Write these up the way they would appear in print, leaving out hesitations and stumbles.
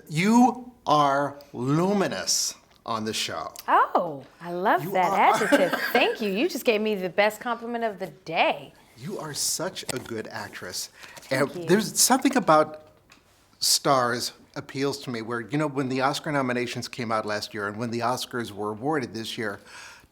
You are luminous on the show. Oh, I love that adjective. Thank you. You just gave me the best compliment of the day. You are such a good actress. Thank you. There's something about Starz appeals to me where, when the Oscar nominations came out last year and when the Oscars were awarded this year,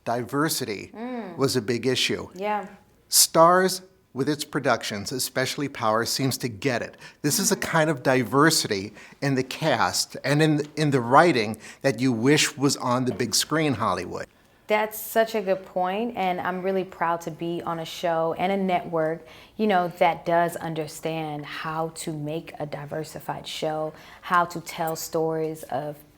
diversity was a big issue. Yeah. Starz, with its productions, especially Power, seems to get it. This is a kind of diversity in the cast and in the writing that you wish was on the big screen Hollywood. That's such a good point, and I'm really proud to be on a show and a network, that does understand how to make a diversified show, how to tell stories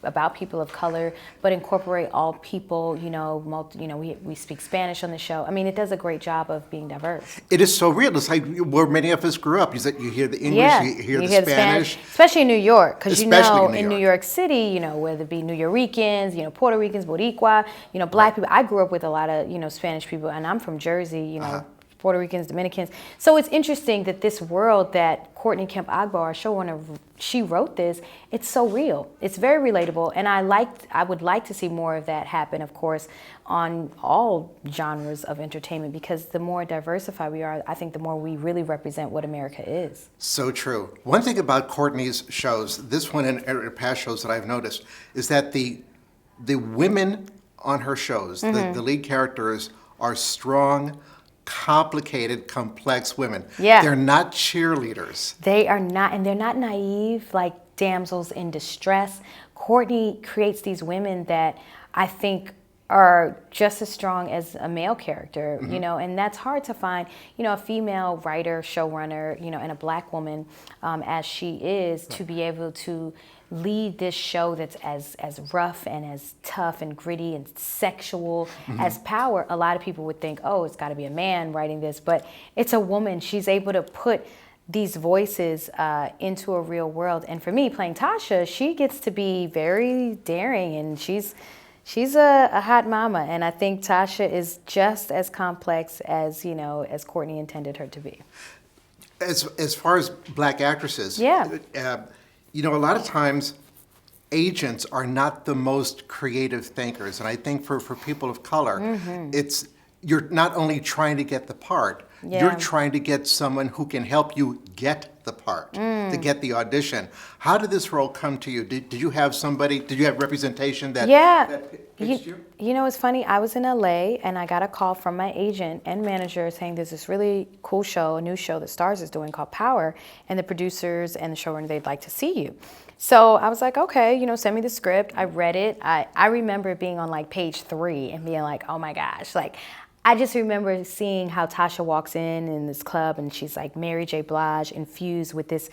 about people of color, but incorporate all people. We speak Spanish on the show. I mean, it does a great job of being diverse. It is so real. It's like where many of us grew up. You hear the English, Yeah, you hear the Spanish. especially in New York, because Especially in New York City, whether it be New Yorkers, Puerto Ricans, Boricua, Black people. I grew up with a lot of Spanish people, and I'm from Jersey, Puerto Ricans, Dominicans. So it's interesting that this world that Courtney Kemp Agbo, our showrunner, she wrote this. It's so real. It's very relatable, and I would like to see more of that happen, of course, on all genres of entertainment, because the more diversified we are, I think the more we really represent what America is. So true. One thing about Courtney's shows, this one and past shows that I've noticed, is that the women on her shows, the lead characters, are strong, complicated, complex women. Yeah. They're not cheerleaders. They are not, and they're not naive like damsels in distress. Courtney creates these women that I think are just as strong as a male character, and that's hard to find, a female writer, showrunner, and a Black woman as she is, to be able to lead this show that's as rough and as tough and gritty and sexual as Power. A lot of people would think, oh, it's got to be a man writing this, but it's a woman. She's able to put these voices into a real world. And for me, playing Tasha, she gets to be very daring, and she's a hot mama. And I think Tasha is just as complex as Courtney intended her to be. As far as Black actresses, Yeah. A lot of times agents are not the most creative thinkers. And I think for people of color, you're not only trying to get the part, you're trying to get someone who can help you get the part, to get the audition. How did this role come to you? Did you have representation that pitched you? It's funny. I was in LA and I got a call from my agent and manager saying there's this really cool show, a new show that Starz is doing called Power, and the producers and the showrunner, they'd like to see you. So I was like, okay, send me the script. I read it. I remember being on like page 3 and being like, oh my gosh, like, I just remember seeing how Tasha walks in this club and she's like Mary J. Blige infused with this,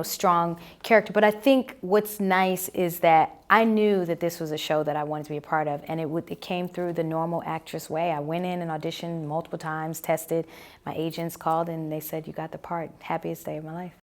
strong character. But I think what's nice is that I knew that this was a show that I wanted to be a part of, and it came through the normal actress way. I went in and auditioned multiple times, tested. My agents called and they said, you got the part. Happiest day of my life.